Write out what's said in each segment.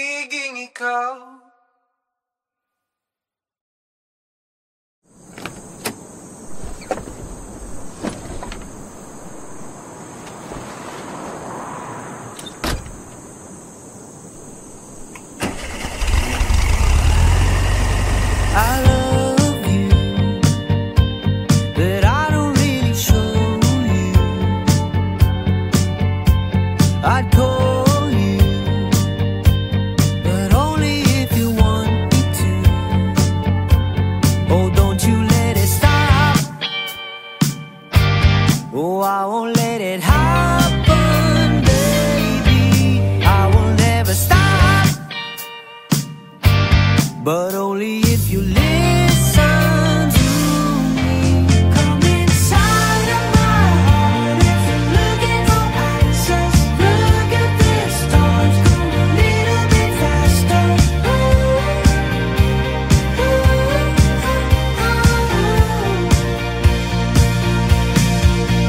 magiging ikaw. I love you, but I don't really show you. I'd call you, but only if you want me to. Oh, don't you let it stop. Oh, I won't let it happen, baby. I will never stop, but only if you listen to me. Come inside of my heart if you're looking for answers. Look at the stars, go a little bit faster.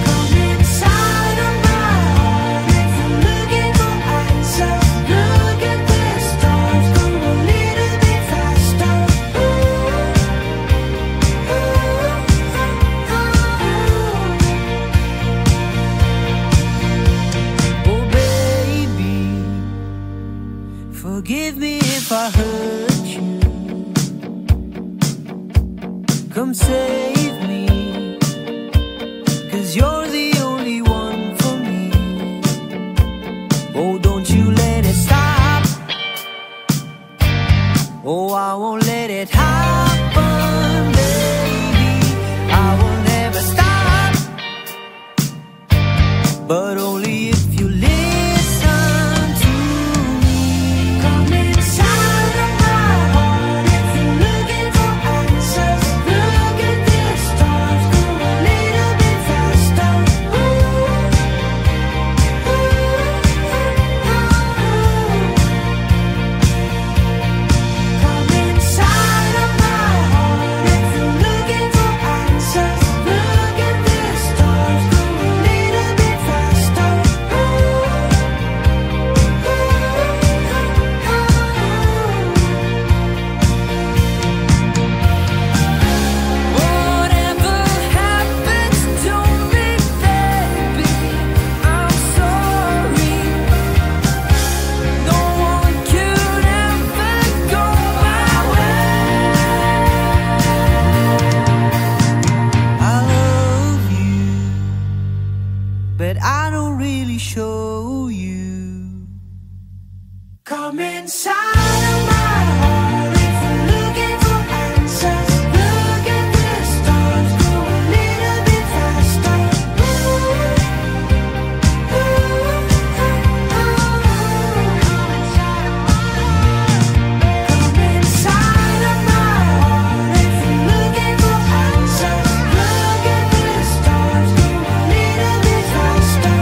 Come inside of my heart if you're looking for answers. Look at the stars, go a little bit faster. Oh baby, forgive me if I hurt you. Come save me, 'cause you're the only one for me. Oh, don't you let it stop. Oh, I won't let it happen, baby. I will never stop, but only if you listen to me. Come inside of my heart if you're looking for answers. Look at the stars, go a little bit faster. Come inside of my heart if you're looking for answers. Look at the stars, go a little bit faster. Whatever happens to me, baby, I'm sorry. No one could ever go my way. I love you, but I don't really show you. Come inside of my heart if you're looking for answers. Look at the stars, go a little bit faster. Come inside of my heart if you're looking for answers. Look at the stars, go a little bit faster.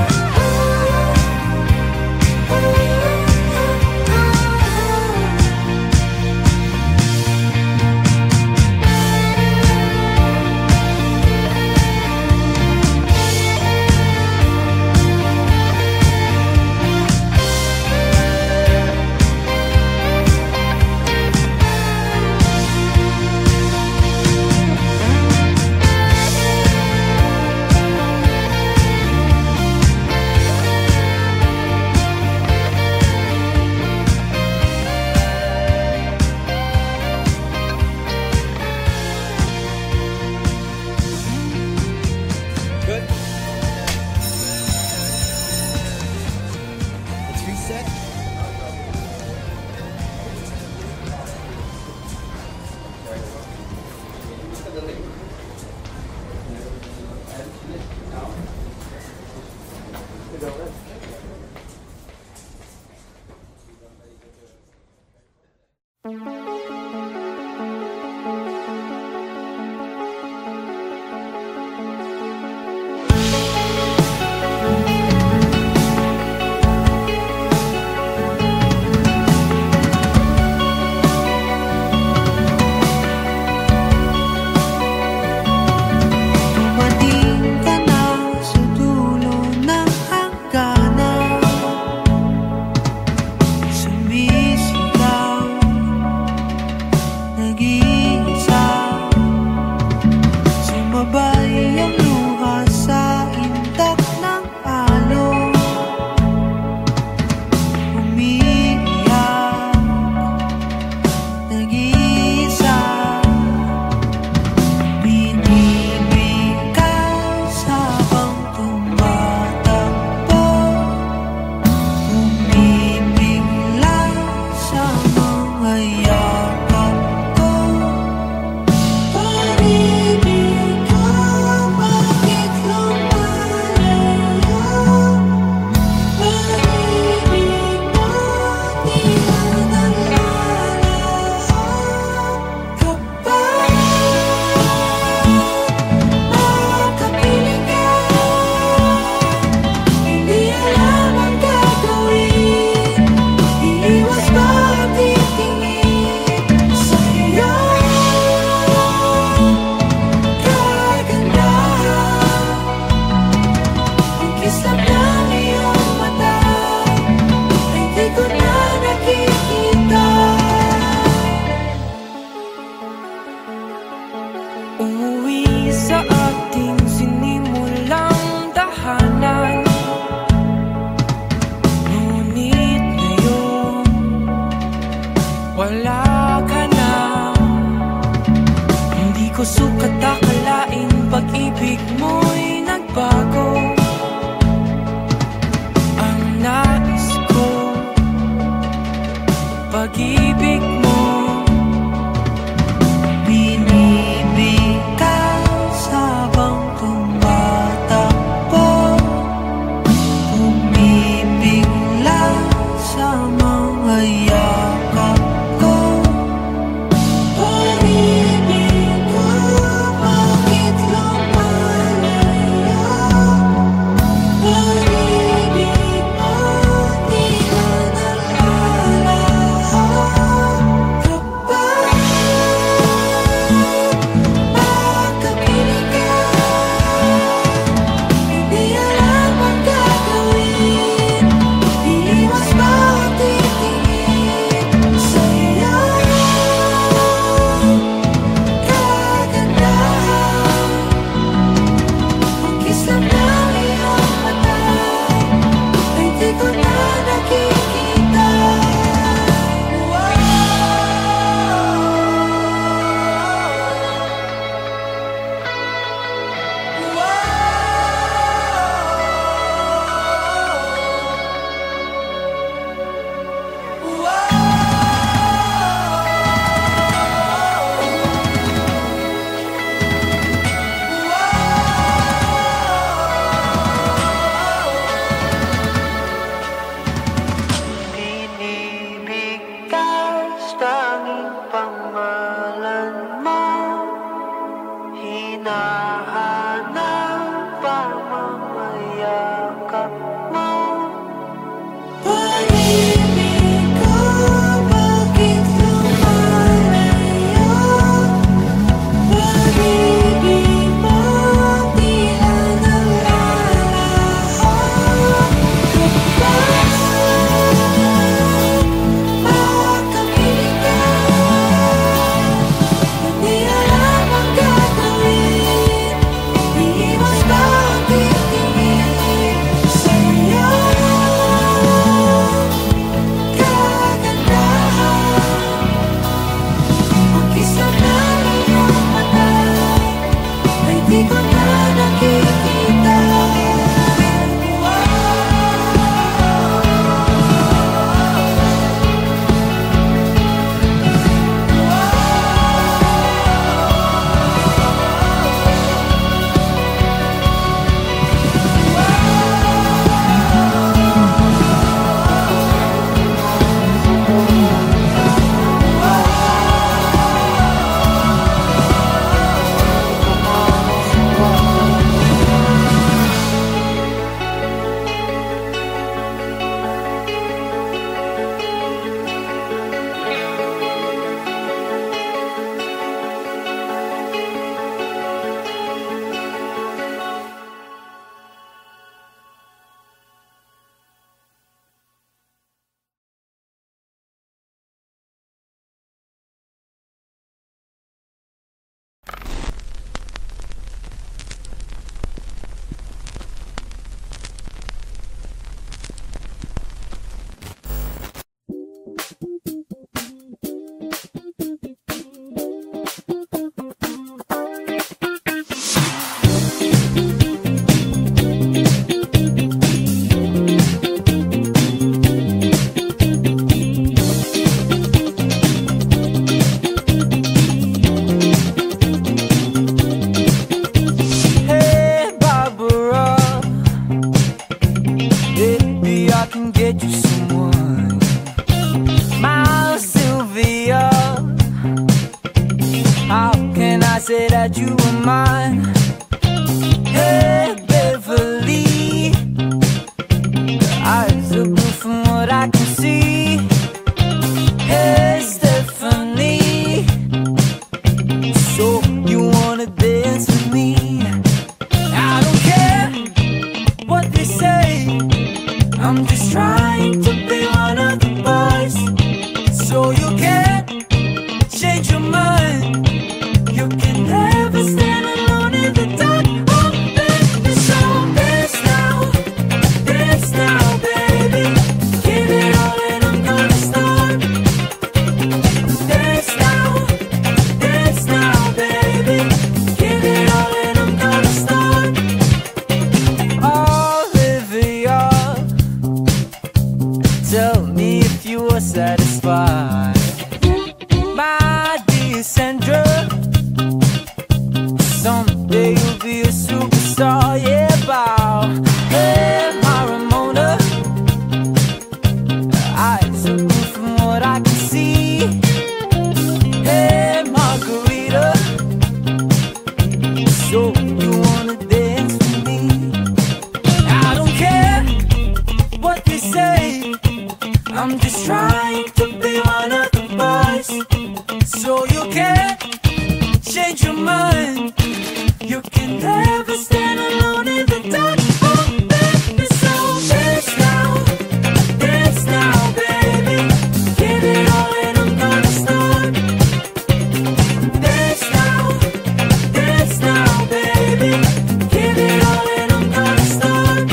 ko sukat akalain pag-ibig mo'y nagbago. Ang nais ko, pag-ibig mo binibigkas habang tumatakbo, bumibigla sa mga yakap ko. Pag-ibig ko, bakit lumalayo? Pag-ibig mo, di na nalalaho. Kapag magkapiling ka, hindi alam ang gagawin. Iiwas ba ang titingin sa'yo? Kagandahan, ang kislap ng iyong mata ay di ko na nakikita. Binibigkas tanging pangalan mo, hinahanap ang mga yakap mo. Pag-ibig ko, bakit lumalayo? Pag-ibig mo, di na nalalaho. Kapag magkapiling ka, hindi alam ang gagawin. Iiwas ba ang titingin sa'yo? Kagandahan, ang kislap ng iyong mata ay di ko na nakikita. Hey Barbara, maybe I can get you someone. My Sylvia, how can I say that you were mine? Hey Beverly, your eyes are blue from what I can see. Hey Stephanie, so you wanna dance with me? I don't care what they say, I'm just trying to be one of the boys. So you can't change your mind, you can never stand alone in the dark. Oh baby, so dance now baby, give it all and I'm gonna start. Dance now baby. My dear Sandra, someday you'll be a superstar, yeah, bow. Hey, my Ramona, eyes are blue from what I can see. Hey, Margarita, so you wanna dance with me? I don't care what they say, I'm just trying to be one of the boys. So you can't change your mind, you can never stand alone in the dark. Oh baby, so dance now baby, give it all and I'm gonna start. Dance now baby, give it all and I'm gonna start.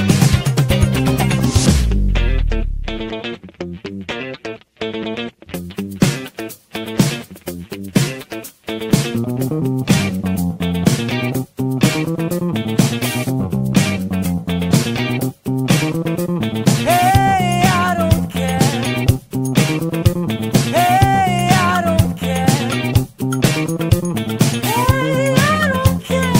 Hey, I don't care. Hey, I don't care. Hey, I don't care.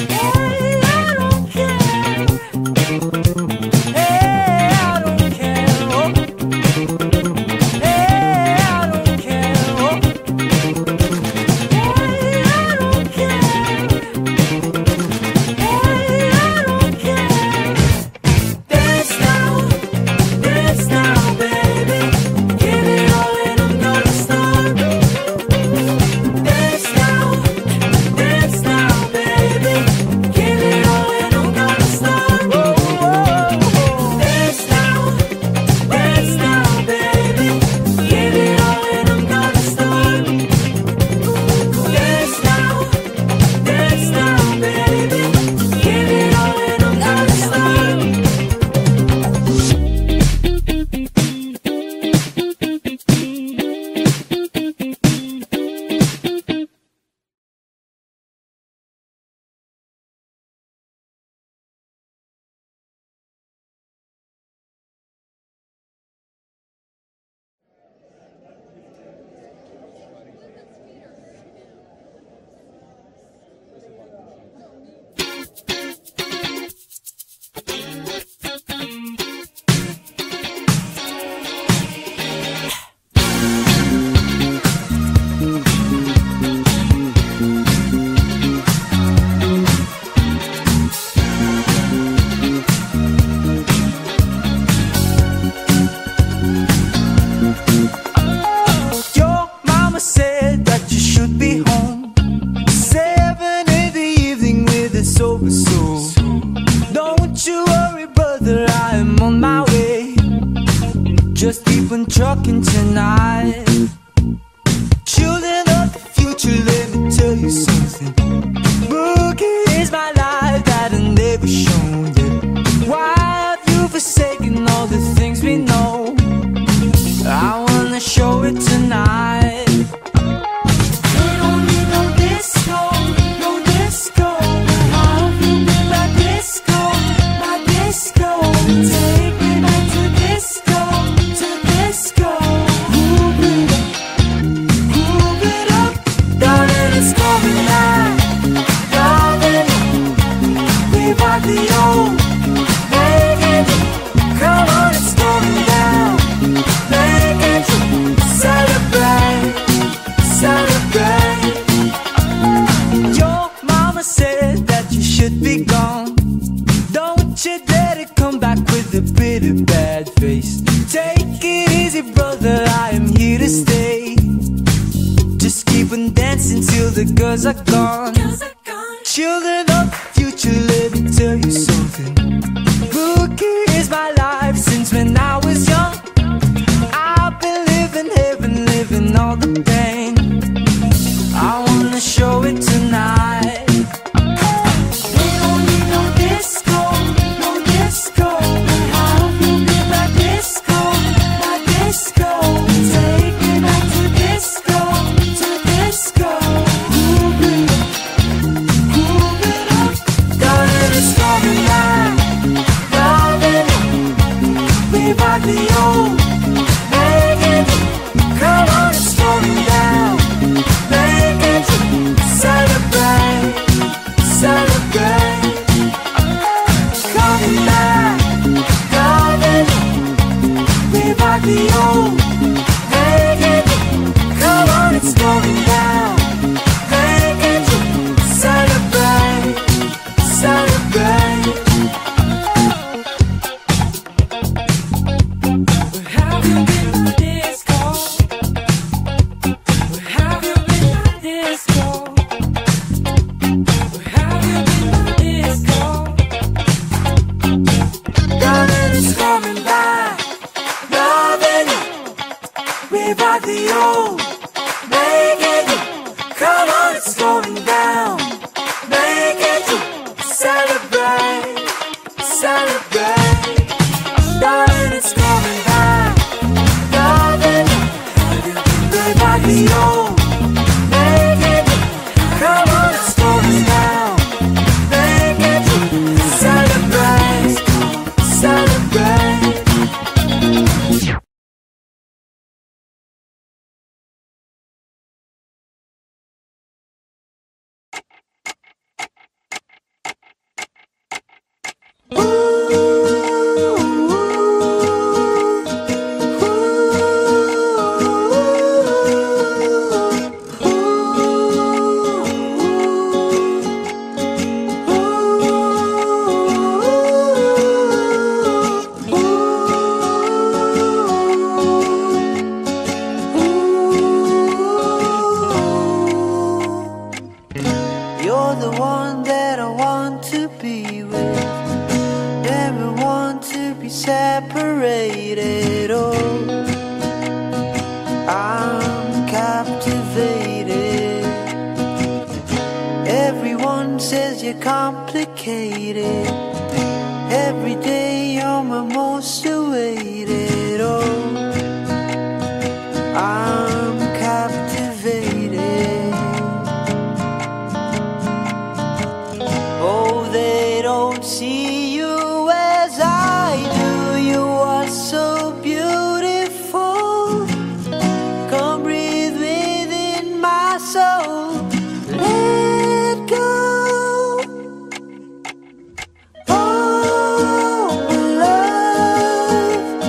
Hey, I don't care. Hey, I don't care. Oh. Hey, I don't care. Oh. Hey, I don't care. Hey, I don't care. Dance now, baby, give it all and I'm gonna start. Dance now, baby, give it all and I'm gonna start. Whoa, whoa, whoa. Dance now, baby, give it all and I'm gonna start. Dance now, baby, give it all and I'm gonna start. Your mama said that you should be home 7 in the evening with a sober soul. Don't you worry, brother, I am on my way. Just keep on trucking tonight. Children of the future, let me tell you something. Boogie is my life that I never shown you. Why have you forsaken all the things we know? I wanna show it tonight. We don't need no disco, no disco. How have you been my disco, my disco? Take me back to disco, to disco. Move it up, darling, it's coming now. Darling, we rock the old, make it, come on, it's coming down. Make it, celebrate, celebrate. Your mama said that you should be gone. Don't you dare to come back with a bitter bad face. Take it easy, brother, I am here to stay. Just keep on dancing till the girls are gone. Children of the future, let me tell you something. Boogie is my life since when I was young. I've been living heaven, living all the pain. I wanna show it tonight. We don't need no disco, no disco. How have you been my disco, my disco? Take me back to disco, to disco. Move it up, darling, it's coming now. Darling, we rock the old. Hey, Revive the old, make it new. Come on, it's going down. Make it new. Celebrate, celebrate. Darling, it's coming back. Darling, revive the old, make it new. Come on, it's going down. Make it new. Celebrate, celebrate. You're the one that I want to be with. Never want to be separated. Oh, I'm captivated. Everyone says you're complicated. Every day you're my most awaited. Oh, I'm captivated. Oh, they don't see you as I do. You are so beautiful. Come breathe within my soul. Let go. Oh, my love,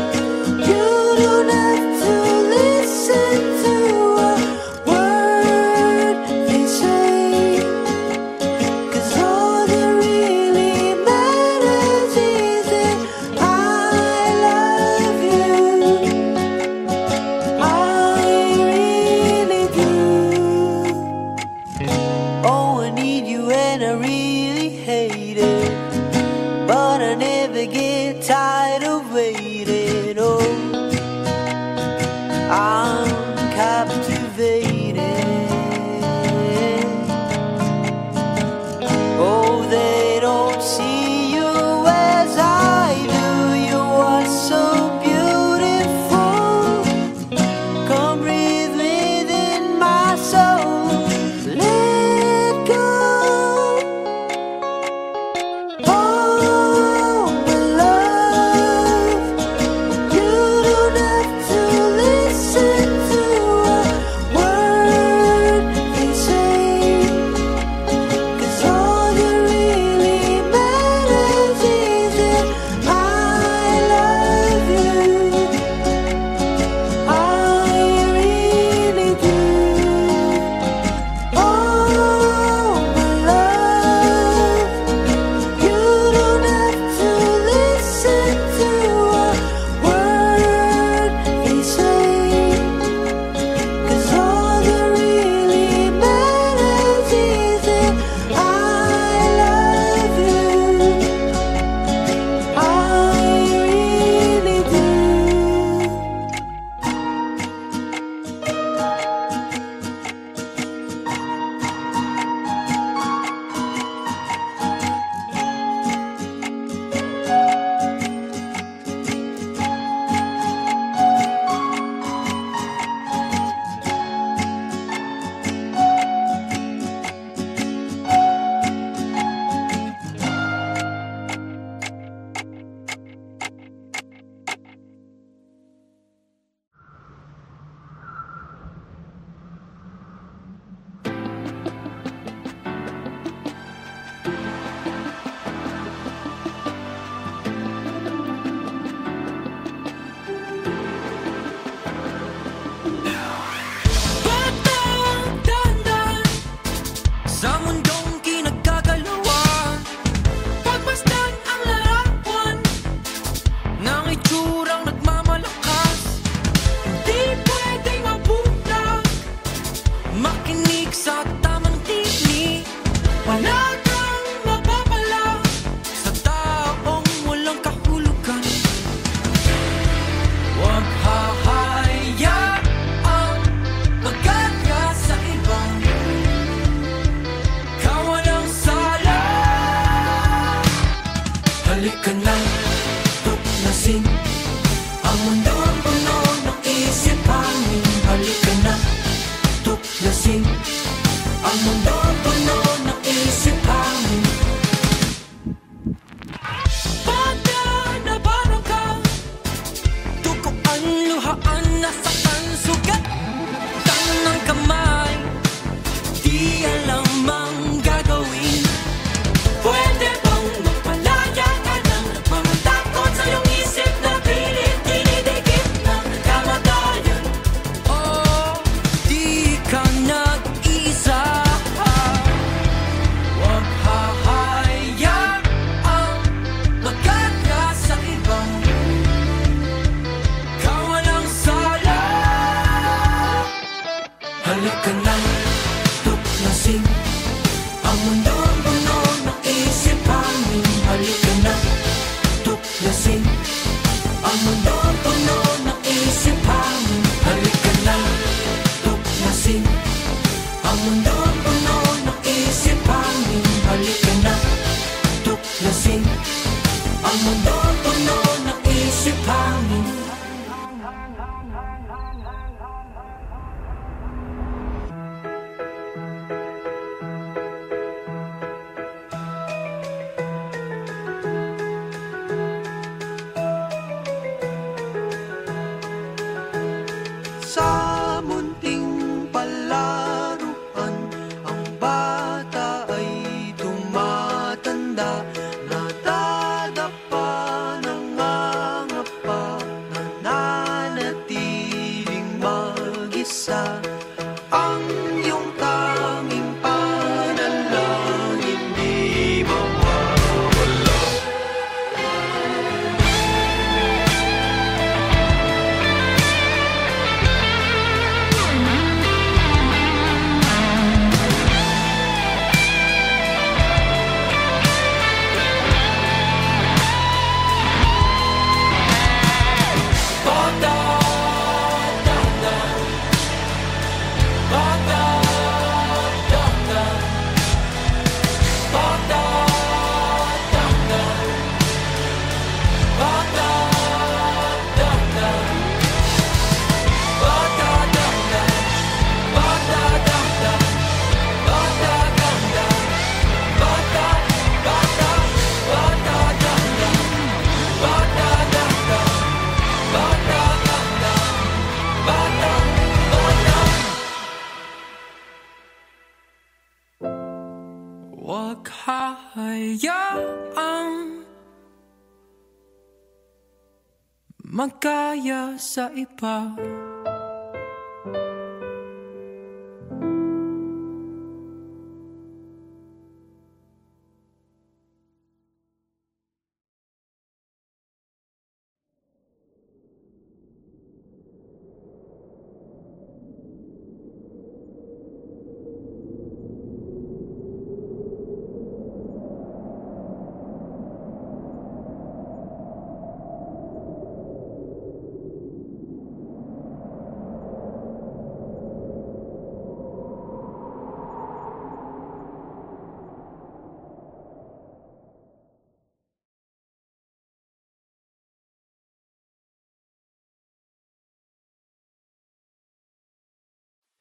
you don't have to listen isa ang iyong tanging panalangin, di mawawala. Huwag hahayaang magkaya sa iba.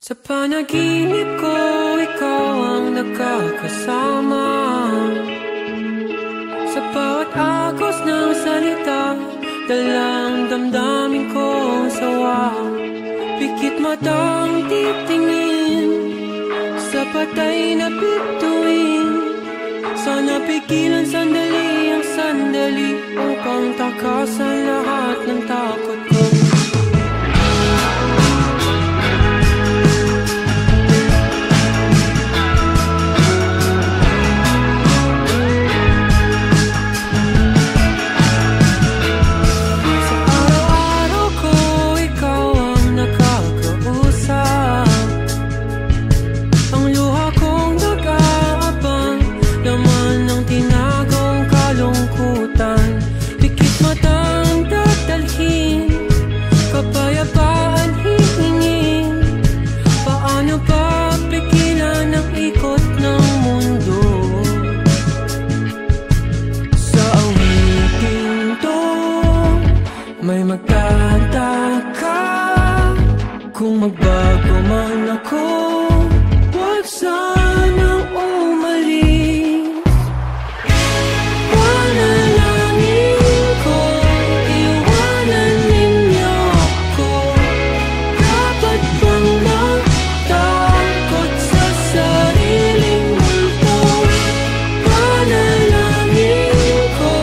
Sa panaginip ko, ikaw ang nakakasama. Sa bawat agos ng salita, dalang damdamin kong sawa. Pikit matang titingin sa patay na bituin. Sana pigilan sandali ang sandali upang takasan lahat ng takot ko. Kung magbago man ako, huwag sanang umalis. Panalangin ko, iwanan ninyo ako. Dapat bang matakot sa sariling multo? Panalangin ko,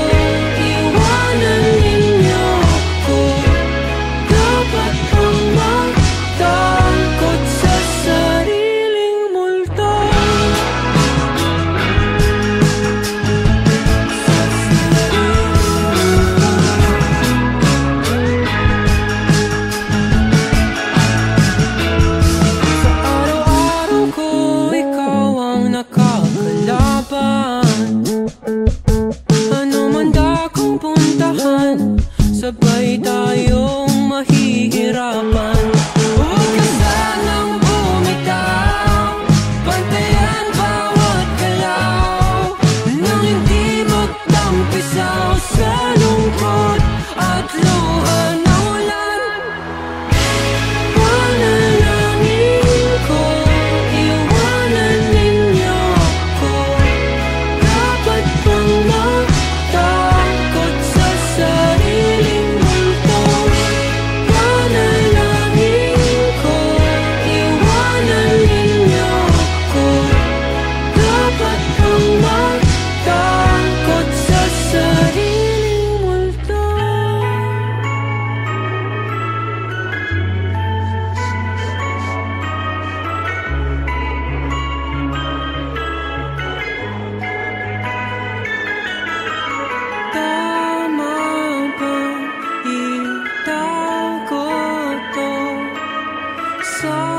iwanan ninyo ako. Dapat bang takot sa sariling multo? sorry.